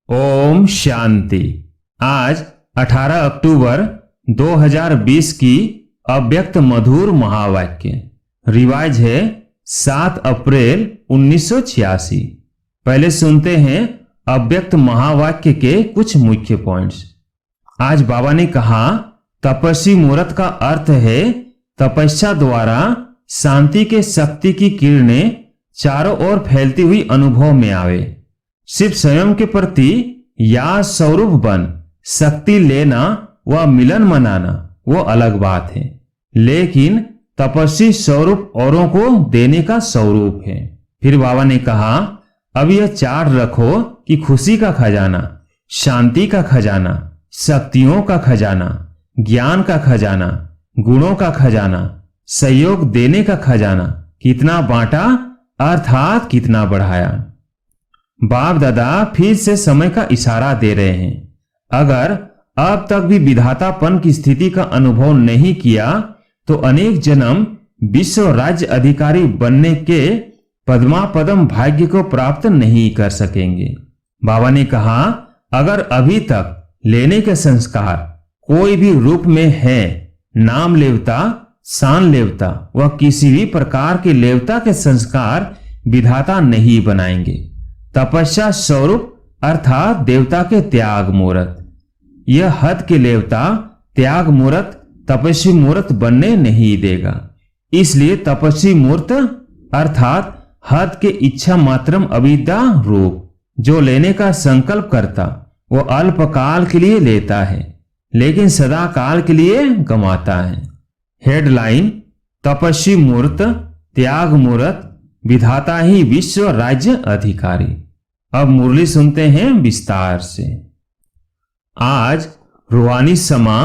ओम शांति। आज 18 अक्टूबर 2020 की अव्यक्त मधुर महावाक्य। रिवाज है 7 अप्रैल 1986। पहले सुनते हैं अव्यक्त महावाक्य के कुछ मुख्य पॉइंट्स। आज बाबा ने कहा, तपस्वी मुहूर्त का अर्थ है तपस्या द्वारा शांति के शक्ति की किरणें चारों ओर फैलती हुई अनुभव में आवे। सिर्फ स्वयं के प्रति या स्वरूप बन शक्ति लेना व मिलन मनाना वो अलग बात है, लेकिन तपस्वी स्वरूप औरों को देने का स्वरूप है। फिर बाबा ने कहा, अब यह चार्ट रखो कि खुशी का खजाना, शांति का खजाना, शक्तियों का खजाना, ज्ञान का खजाना, गुणों का खजाना, सहयोग देने का खजाना कितना बांटा अर्थात कितना बढ़ाया। बाप दादा फिर से समय का इशारा दे रहे हैं। अगर अब तक भी विधातापन की स्थिति का अनुभव नहीं किया तो अनेक जन्म विश्व राज्य अधिकारी बनने के पद्मापदम भाग्य को प्राप्त नहीं कर सकेंगे। बाबा ने कहा, अगर अभी तक लेने के संस्कार कोई भी रूप में है, नाम लेवता, शान लेवता व किसी भी प्रकार के लेवता के संस्कार विधाता नहीं बनाएंगे। तपस्या स्वरूप अर्थात देवता के त्याग मुहूर्त, यह हद के लेवता त्याग मुहूर्त तपस्वी मुहूर्त बनने नहीं देगा। इसलिए तपस्वी मुहूर्त अर्थात हद के इच्छा मात्रम अविद्या रूप जो लेने का संकल्प करता वो अल्पकाल के लिए लेता है, लेकिन सदा काल के लिए गंवाता है। हेडलाइन, तपस्वी मुहूर्त त्याग मुहूर्त विधाता ही विश्व राज्य अधिकारी। अब मुरली सुनते हैं विस्तार से। आज रूहानी समा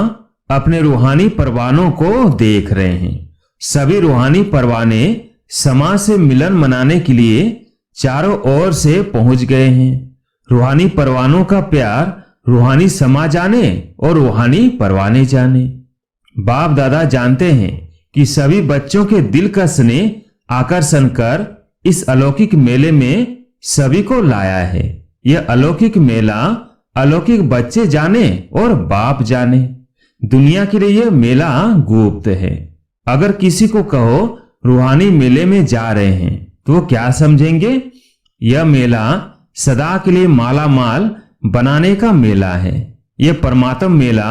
अपने रूहानी परवानों को देख रहे हैं। सभी रूहानी परवाने समा से मिलन मनाने के लिए चारों ओर से पहुंच गए हैं। रूहानी परवानों का प्यार रूहानी समा जाने और रूहानी परवाने जाने। बाप दादा जानते हैं कि सभी बच्चों के दिल का स्नेह आकर्षण कर इस अलौकिक मेले में सभी को लाया है। यह अलौकिक मेला अलौकिक बच्चे जाने और बाप जाने। दुनिया के लिए यह मेला गुप्त है। अगर किसी को कहो रूहानी मेले में जा रहे हैं तो वो क्या समझेंगे? यह मेला सदा के लिए माला माल बनाने का मेला है। यह परमात्मा मेला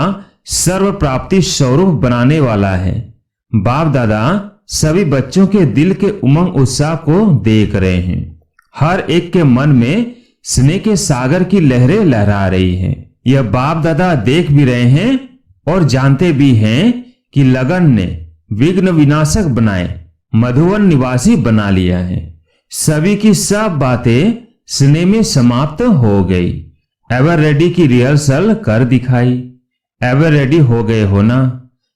सर्व प्राप्ति स्वरूप बनाने वाला है। बाप दादा सभी बच्चों के दिल के उमंग उत्साह को देख रहे हैं। हर एक के मन में स्नेह के सागर की लहरें लहरा रही हैं। यह बाप दादा देख भी रहे हैं और जानते भी हैं कि लगन ने विघ्न विनाशक बनाए मधुवन निवासी बना लिया है। सभी की सब बातें स्नेह में समाप्त हो गई। एवर रेडी की रिहर्सल कर दिखाई। एवर रेडी हो गए हो ना?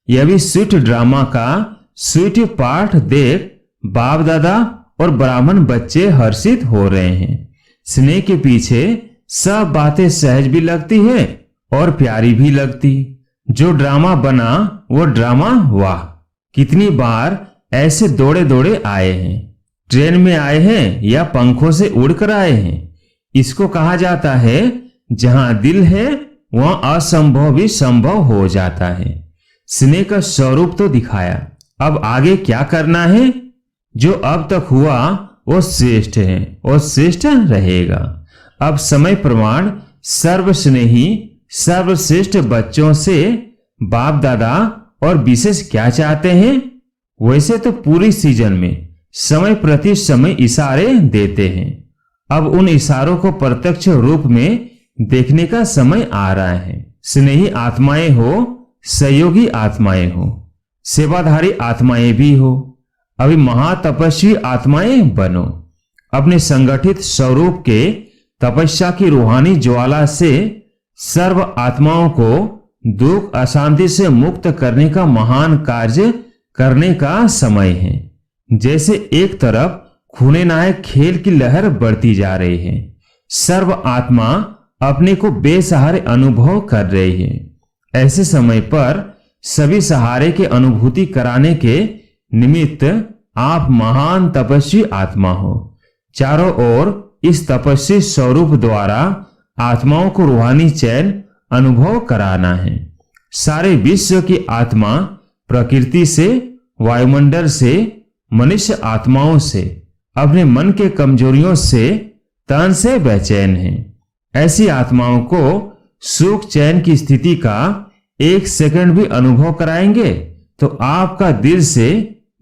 यह भी स्वीट ड्रामा का स्वीट पाठ देख बाप दादा और ब्राह्मण बच्चे हर्षित हो रहे हैं। स्नेह के पीछे सब बातें सहज भी लगती है और प्यारी भी लगती। जो ड्रामा बना वो ड्रामा वाह! कितनी बार ऐसे दौड़े दौड़े आए हैं। ट्रेन में आए हैं या पंखों से उड़कर आए हैं। इसको कहा जाता है जहां दिल है वहां असंभव भी संभव हो जाता है। स्नेह का स्वरूप तो दिखाया, अब आगे क्या करना है? जो अब तक हुआ वो श्रेष्ठ है और श्रेष्ठ रहेगा। अब समय प्रमाण सर्वस्नेही सर्वश्रेष्ठ बच्चों से बाप दादा और विशेष क्या चाहते हैं? वैसे तो पूरी सीजन में समय प्रति समय इशारे देते हैं। अब उन इशारों को प्रत्यक्ष रूप में देखने का समय आ रहा है। स्नेही आत्माएं हो, सहयोगी आत्माएं हो, सेवाधारी आत्माएं भी हो। अभी महातपस्वी आत्माएं बनो। अपने संगठित स्वरूप के तपस्या की रूहानी ज्वाला से सर्व आत्माओं को दुख अशांति से मुक्त करने का महान कार्य करने का समय है। जैसे एक तरफ खूने नायक खेल की लहर बढ़ती जा रही है, सर्व आत्मा अपने को बेसहारे अनुभव कर रही है। ऐसे समय पर सभी सहारे के अनुभूति कराने के निमित्त आप महान तपस्वी आत्मा हो। चारों ओर इस तपस्वी स्वरूप द्वारा आत्माओं को रूहानी चैन अनुभव कराना है। सारे विश्व की आत्मा प्रकृति से, वायुमंडल से, मनुष्य आत्माओं से, अपने मन के कमजोरियों से, तन से बेचैन है। ऐसी आत्माओं को सुख चैन की स्थिति का 1 सेकंड भी अनुभव कराएंगे तो आपका दिल से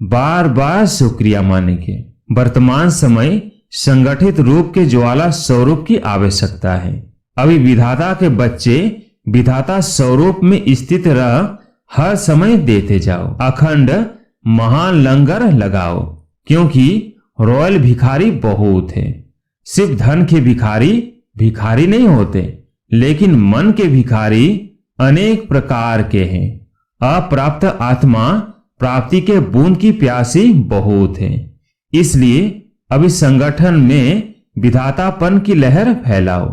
बार बार शुक्रिया मानेंगे। वर्तमान समय संगठित रूप के ज्वाला स्वरूप की आवश्यकता है। अभी विधाता के बच्चे विधाता स्वरूप में स्थित रह हर समय देते जाओ। अखंड महान लंगर लगाओ, क्योंकि रॉयल भिखारी बहुत है। सिर्फ धन के भिखारी भिखारी नहीं होते, लेकिन मन के भिखारी अनेक प्रकार के हैं। अप्राप्त आत्मा प्राप्ति के बूंद की प्यासी बहुत है। इसलिए अभी संगठन में विधातापन की लहर फैलाओ।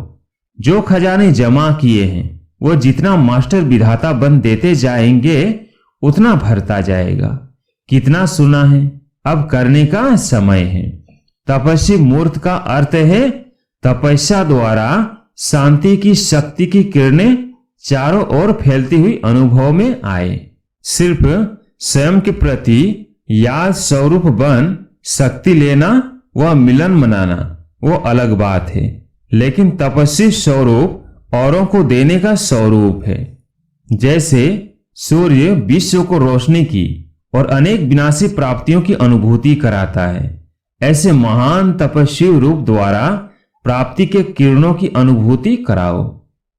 जो खजाने जमा किए हैं वो जितना मास्टर विधाता बन देते जाएंगे उतना भरता जाएगा। कितना सुना है, अब करने का समय है। तपस्वी मूर्त का अर्थ है तपस्या द्वारा शांति की शक्ति की किरणें चारों ओर फैलती हुई अनुभव में आए। सिर्फ स्वयं के प्रति याद स्वरूप बन शक्ति लेना व मिलन मनाना वो अलग बात है, लेकिन तपस्वी स्वरूप औरों को देने का स्वरूप है। जैसे सूर्य विश्व को रोशनी की और अनेक विनाशी प्राप्तियों की अनुभूति कराता है, ऐसे महान तपस्वी रूप द्वारा प्राप्ति के किरणों की अनुभूति कराओ।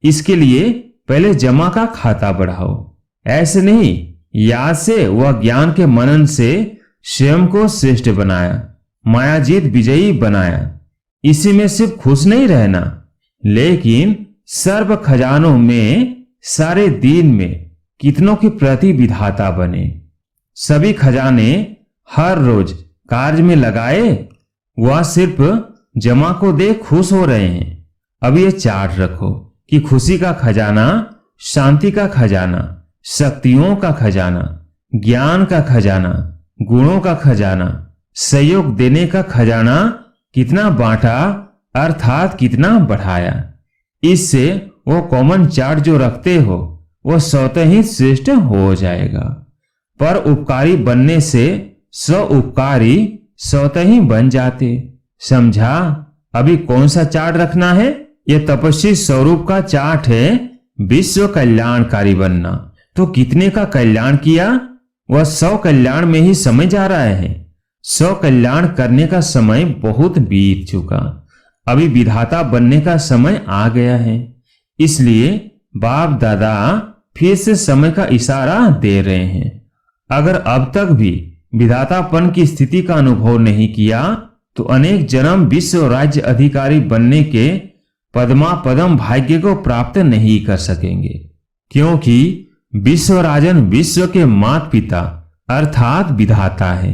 इसके लिए पहले जमा का खाता बढ़ाओ। ऐसे नहीं, याद से व ज्ञान के मनन से स्वयं को श्रेष्ठ बनाया, मायाजीत विजयी बनाया। इसी में सिर्फ खुश नहीं रहना, लेकिन सर्व खजानों में सारे दिन में कितनों के प्रति विधाता बने। सभी खजाने हर रोज कार्य में लगाए, वह सिर्फ जमा को देख खुश हो रहे हैं। अब ये चार्ट रखो कि खुशी का खजाना, शांति का खजाना, शक्तियों का खजाना, ज्ञान का खजाना, गुणों का खजाना, सहयोग देने का खजाना कितना बांटा अर्थात कितना बढ़ाया। इससे वो कॉमन चार्ट जो रखते हो वो स्वतः ही श्रेष्ठ हो जाएगा। पर उपकारी बनने से स्व उपकारी स्वतः ही बन जाते। समझा? अभी कौन सा चार्ट रखना है? यह तपस्वी स्वरूप का चार्ट है, विश्व कल्याणकारी बनना। तो कितने का कल्याण किया? वह 100 कल्याण में ही समय जा रहा है। 100 कल्याण करने का समय बहुत बीत चुका, अभी विधाता बनने का समय आ गया है। इसलिए बाप दादा फिर से समय का इशारा दे रहे हैं। अगर अब तक भी विधातापन की स्थिति का अनुभव नहीं किया तो अनेक जन्म विश्व राज्य अधिकारी बनने के पद्मा पदम भाग्य को प्राप्त नहीं कर सकेंगे, क्योंकि विश्व राजन विश्व के माता पिता अर्थात विधाता है।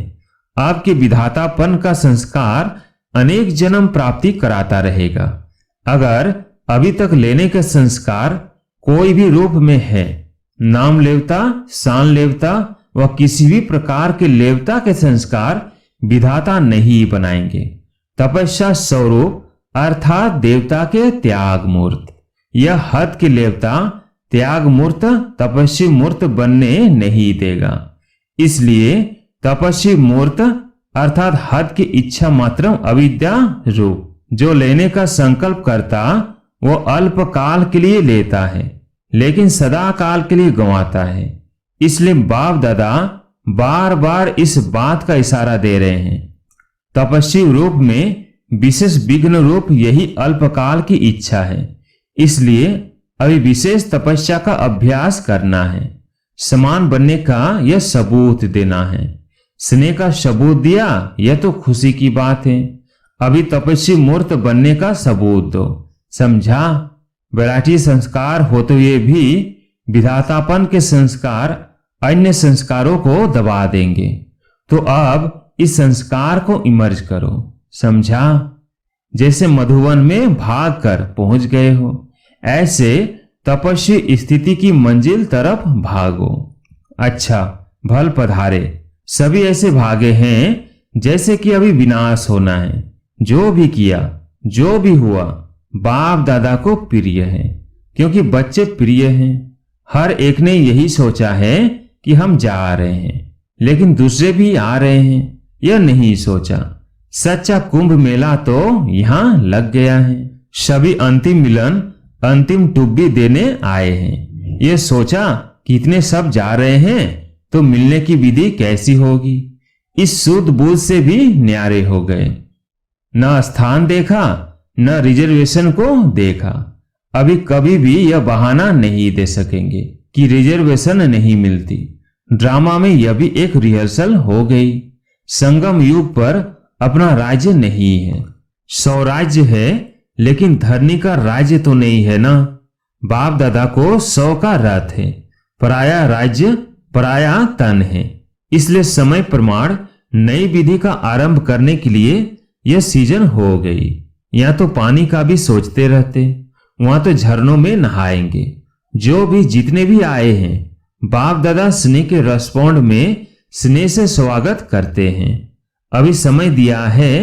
आपके विधातापन का संस्कार अनेक जन्म प्राप्ति कराता रहेगा। अगर अभी तक लेने के संस्कार कोई भी रूप में है, नाम लेवता, शान लेवता व किसी भी प्रकार के लेवता के संस्कार विधाता नहीं बनाएंगे। तपस्या स्वरूप अर्थात देवता के त्याग मूर्त, यह हद के लेवता त्याग मूर्त तपस्वी मूर्त बनने नहीं देगा। इसलिए तपस्वी मूर्त अर्थात हद की इच्छा मात्र अविद्या रूप जो लेने का संकल्प करता वो अल्प काल के लिए लेता है, लेकिन सदा काल के लिए गंवाता है। इसलिए बाप दादा बार बार इस बात का इशारा दे रहे हैं। तपस्वी रूप में विशेष विघ्न रूप यही अल्पकाल की इच्छा है। इसलिए अभी विशेष तपस्या का अभ्यास करना है। समान बनने का यह सबूत देना है। स्नेह का सबूत दिया, यह तो खुशी की बात है। अभी तपस्वी मूर्त बनने का सबूत दो। समझा? वैराटी संस्कार होते हुए भी विधातापन के संस्कार अन्य संस्कारों को दबा देंगे। तो अब इस संस्कार को इमर्ज करो। समझा? जैसे मधुवन में भाग कर पहुंच गए हो, ऐसे तपस्वी स्थिति की मंजिल तरफ भागो। अच्छा, भल पधारे। सभी ऐसे भागे हैं जैसे कि अभी विनाश होना है। जो भी किया, जो भी हुआ, बाप दादा को प्रिय है, क्योंकि बच्चे प्रिय हैं। हर एक ने यही सोचा है कि हम जा रहे हैं, लेकिन दूसरे भी आ रहे हैं, यह नहीं सोचा। सच्चा कुंभ मेला तो यहाँ लग गया है। सभी अंतिम मिलन, अंतिम टुब्बी देने आए हैं। ये सोचा कि इतने सब जा रहे हैं तो मिलने की विधि कैसी होगी। इस सूद बूझ से भी न्यारे हो गए। न स्थान देखा, न रिजर्वेशन को देखा। अभी कभी भी यह बहाना नहीं दे सकेंगे कि रिजर्वेशन नहीं मिलती। ड्रामा में यह भी एक रिहर्सल हो गई। संगम युग पर अपना राज्य नहीं है, स्वराज्य है, लेकिन धरनी का राज्य तो नहीं है ना। बाप दादा को 100 का रथ है, पराया राज्य पराया तन है। इसलिए समय प्रमाण नई विधि का आरंभ करने के लिए यह सीजन हो गई। यहाँ तो पानी का भी सोचते रहते, वहां तो झरनों में नहाएंगे। जो भी जितने भी आए हैं, बाप दादा स्नेह के रेस्पॉन्ड में स्नेह से स्वागत करते हैं। अभी समय दिया है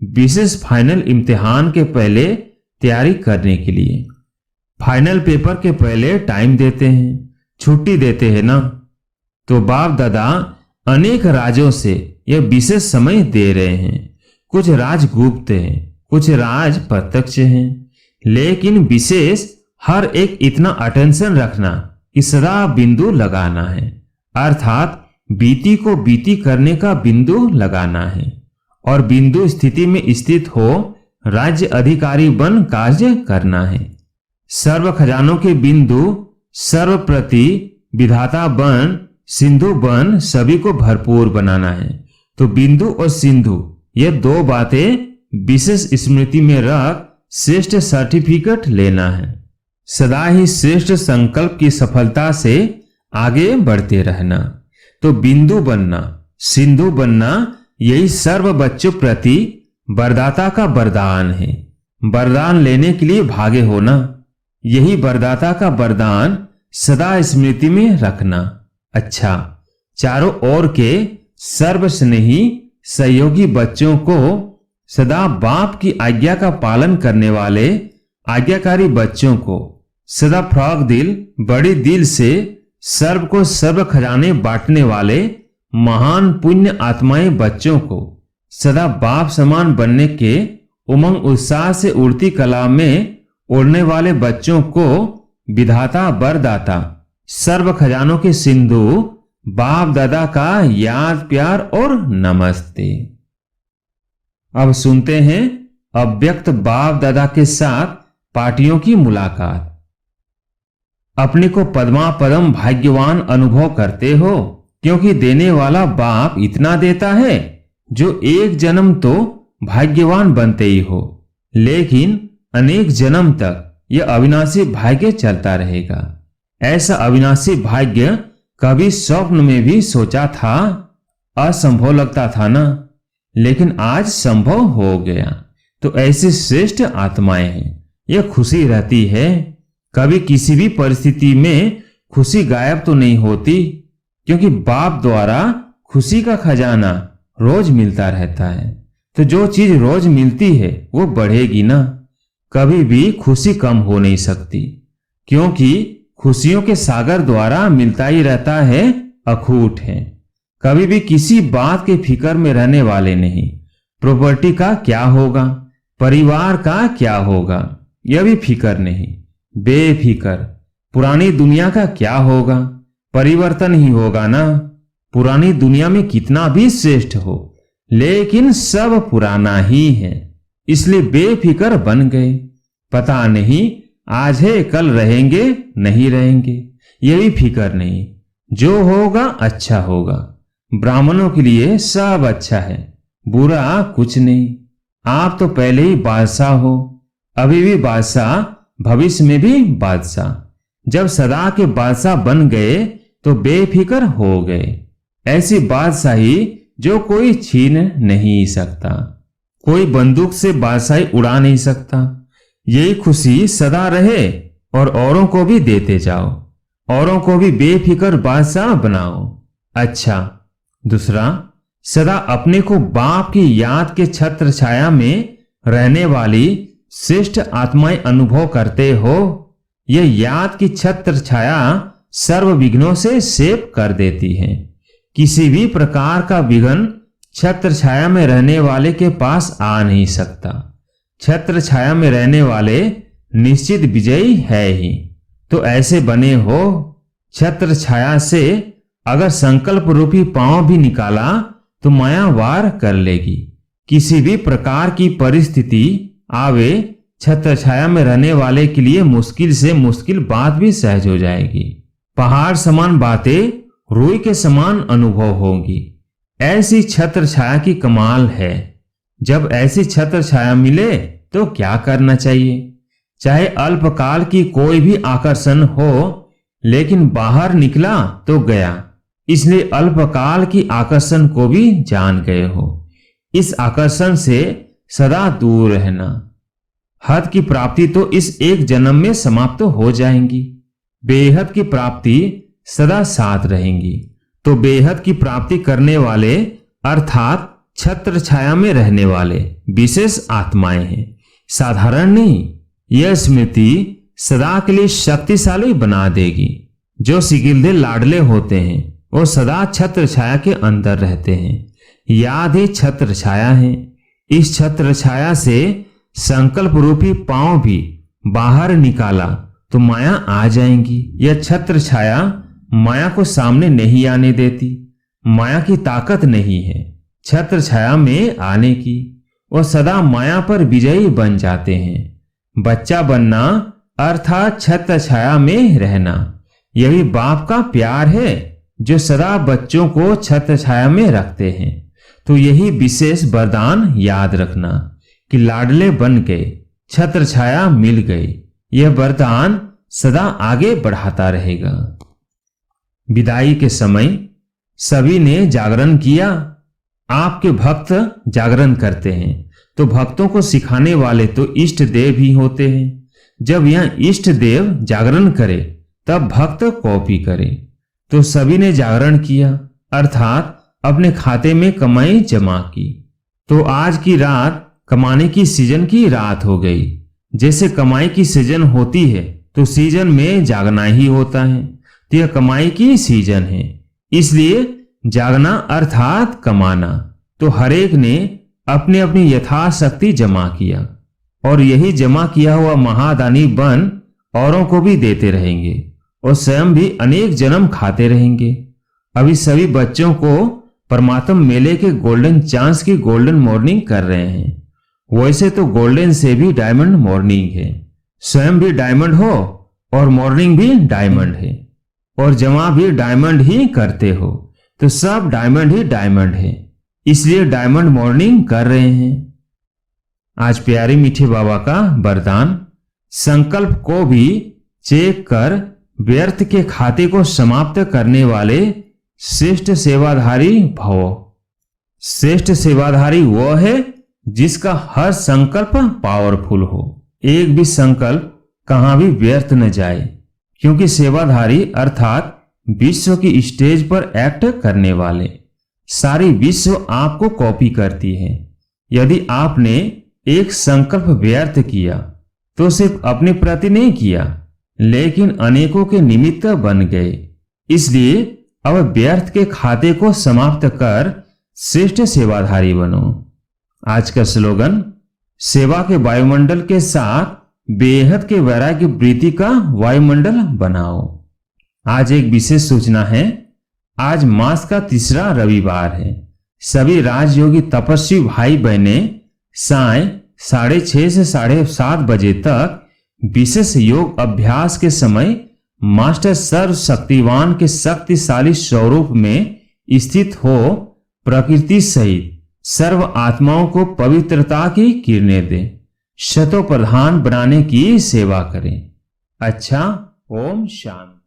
विशेष फाइनल इम्तिहान के पहले तैयारी करने के लिए। फाइनल पेपर के पहले टाइम देते हैं, छुट्टी देते हैं ना। तो बाप दादा अनेक राजों से यह विशेष समय दे रहे हैं। कुछ राज गुप्त हैं, कुछ राज प्रत्यक्ष हैं, लेकिन विशेष हर एक इतना अटेंशन रखना कि सदा बिंदु लगाना है, अर्थात बीती को बीती करने का बिंदु लगाना है। और बिंदु स्थिति में स्थित हो राज्य अधिकारी बन कार्य करना है। सर्व खजानों के बिंदु सर्वप्रति विधाता बन सिंधु बन सभी को भरपूर बनाना है। तो बिंदु और सिंधु ये दो बातें विशेष स्मृति में रख श्रेष्ठ सर्टिफिकेट लेना है। सदा ही श्रेष्ठ संकल्प की सफलता से आगे बढ़ते रहना। तो बिंदु बनना, सिंधु बनना, यही सर्व बच्चों प्रति वरदाता का वरदान है। वरदान लेने के लिए भागे होना, यही वरदाता का वरदान सदा स्मृति में रखना। अच्छा, चारों ओर के सर्वस्नेही सहयोगी बच्चों को, सदा बाप की आज्ञा का पालन करने वाले आज्ञाकारी बच्चों को, सदा फ्रॉक दिल बड़ी दिल से सर्व को सर्व खजाने बांटने वाले महान पुण्य आत्माएं बच्चों को, सदा बाप समान बनने के उमंग उत्साह से उड़ती कला में उड़ने वाले बच्चों को विधाता वरदाता सर्व खजानों के सिंधु बाप दादा का याद प्यार और नमस्ते। अब सुनते हैं अव्यक्त बाप दादा के साथ पार्टियों की मुलाकात। अपने को पद्मा पदम भाग्यवान अनुभव करते हो, क्योंकि देने वाला बाप इतना देता है जो एक जन्म तो भाग्यवान बनते ही हो, लेकिन अनेक जन्म तक यह अविनाशी भाग्य चलता रहेगा। ऐसा अविनाशी भाग्य कभी स्वप्न में भी सोचा था? असंभव लगता था ना, लेकिन आज संभव हो गया। तो ऐसी श्रेष्ठ आत्माएं हैं, यह खुशी रहती है। कभी किसी भी परिस्थिति में खुशी गायब तो नहीं होती, क्योंकि बाप द्वारा खुशी का खजाना रोज मिलता रहता है। तो जो चीज रोज मिलती है वो बढ़ेगी ना, कभी भी खुशी कम हो नहीं सकती, क्योंकि खुशियों के सागर द्वारा मिलता ही रहता है, अखूट है। कभी भी किसी बात के फिक्र में रहने वाले नहीं। प्रॉपर्टी का क्या होगा, परिवार का क्या होगा, यह भी फिक्र नहीं, बेफिक्र। पुरानी दुनिया का क्या होगा, परिवर्तन ही होगा ना। पुरानी दुनिया में कितना भी श्रेष्ठ हो, लेकिन सब पुराना ही है, इसलिए बेफिक्र बन गए। पता नहीं आज है कल रहेंगे नहीं रहेंगे, ये भी फिक्र नहीं। जो होगा अच्छा होगा। ब्राह्मणों के लिए सब अच्छा है, बुरा कुछ नहीं। आप तो पहले ही बादशाह हो, अभी भी बादशाह, भविष्य में भी बादशाह। जब सदा के बादशाह बन गए तो बेफिक्र हो गए। ऐसी बादशाही जो कोई छीन नहीं सकता, कोई बंदूक से बादशाही उड़ा नहीं सकता। यही खुशी सदा रहे और औरों को भी देते जाओ, औरों को भी बेफिक्र बादशाह बनाओ। अच्छा, दूसरा, सदा अपने को बाप की याद के छत्र छाया में रहने वाली श्रेष्ठ आत्माएं अनुभव करते हो। यह याद की छत्र छाया सर्व विघ्नों से सेव कर देती है। किसी भी प्रकार का विघ्न छत्र छाया में रहने वाले के पास आ नहीं सकता। छत्र छाया में रहने वाले निश्चित विजयी है ही। तो ऐसे बने हो। छत्र छाया से अगर संकल्प रूपी पांव भी निकाला तो माया वार कर लेगी। किसी भी प्रकार की परिस्थिति आवे, छत्र छाया में रहने वाले के लिए मुश्किल से मुश्किल बात भी सहज हो जाएगी। पहाड़ समान बातें रुई के समान अनुभव होगी। ऐसी छत्र छाया की कमाल है। जब ऐसी छत्र छाया मिले तो क्या करना चाहिए? चाहे अल्पकाल की कोई भी आकर्षण हो, लेकिन बाहर निकला तो गया, इसलिए अल्पकाल की आकर्षण को भी जान गए हो। इस आकर्षण से सदा दूर रहना। हद की प्राप्ति तो इस एक जन्म में समाप्त हो जाएंगी। बेहद की प्राप्ति सदा साथ रहेंगी। तो बेहद की प्राप्ति करने वाले अर्थात छत्र छाया में रहने वाले विशेष आत्माएं हैं, साधारण नहीं। यह स्मृति सदा के लिए शक्तिशाली बना देगी। जो सिगिल्दे लाडले होते हैं वो सदा छत्र छाया के अंदर रहते हैं। याद ही छत्र छाया है। इस छत्र छाया से संकल्प रूपी पांव भी बाहर निकाला तो माया आ जाएंगी। यह छत्र छाया माया को सामने नहीं आने देती। माया की ताकत नहीं है छत्र छाया में आने की। वो सदा माया पर विजयी बन जाते हैं। बच्चा बनना अर्थात छत्र छाया में रहना, यही बाप का प्यार है जो सदा बच्चों को छत्र छाया में रखते हैं। तो यही विशेष वरदान याद रखना कि लाडले बन गए, छत्र छाया मिल गई। यह वरदान सदा आगे बढ़ाता रहेगा। विदाई के समय सभी ने जागरण किया। आपके भक्त जागरण करते हैं तो भक्तों को सिखाने वाले तो इष्ट देव ही होते हैं। जब यह इष्ट देव जागरण करे तब भक्त कॉपी करे। तो सभी ने जागरण किया अर्थात अपने खाते में कमाई जमा की। तो आज की रात कमाने की सीजन की रात हो गई। जैसे कमाई की सीजन होती है तो सीजन में जागना ही होता है। तो यह कमाई की सीजन है, इसलिए जागना अर्थात कमाना। तो हरेक ने अपनी अपनी यथाशक्ति जमा किया और यही जमा किया हुआ महादानी बन औरों को भी देते रहेंगे और स्वयं भी अनेक जन्म खाते रहेंगे। अभी सभी बच्चों को परमात्मा मेले के गोल्डन चांस की गोल्डन मॉर्निंग कर रहे हैं। वैसे तो गोल्डन से भी डायमंड मॉर्निंग है। स्वयं भी डायमंड हो और मॉर्निंग भी डायमंड है और जमा भी डायमंड ही करते हो तो सब डायमंड ही डायमंड है, इसलिए डायमंड मॉर्निंग कर रहे हैं। आज प्यारे मीठे बाबा का वरदान, संकल्प को भी चेक कर व्यर्थ के खाते को समाप्त करने वाले श्रेष्ठ सेवाधारी भव। श्रेष्ठ सेवाधारी वो है जिसका हर संकल्प पावरफुल हो। एक भी संकल्प कहां भी व्यर्थ न जाए, क्योंकि सेवाधारी अर्थात विश्व की स्टेज पर एक्ट करने वाले। सारी विश्व आपको कॉपी करती है। यदि आपने एक संकल्प व्यर्थ किया तो सिर्फ अपने प्रति नहीं किया, लेकिन अनेकों के निमित्त बन गए। इसलिए अब व्यर्थ के खाते को समाप्त कर श्रेष्ठ सेवाधारी बनो। आज का स्लोगन, सेवा के वायुमंडल के साथ बेहद के वैराग्य वृत्ति का वायुमंडल बनाओ। आज एक विशेष सूचना है। आज मास का तीसरा रविवार है। सभी राजयोगी तपस्वी भाई बहने साय 6:30 से 7:30 बजे तक विशेष योग अभ्यास के समय मास्टर सर्वशक्तिवान के शक्तिशाली स्वरूप में स्थित हो प्रकृति सहित सर्व आत्माओं को पवित्रता की किरणें दे, शतो प्रधान बनाने की सेवा करें। अच्छा, ओम शांति।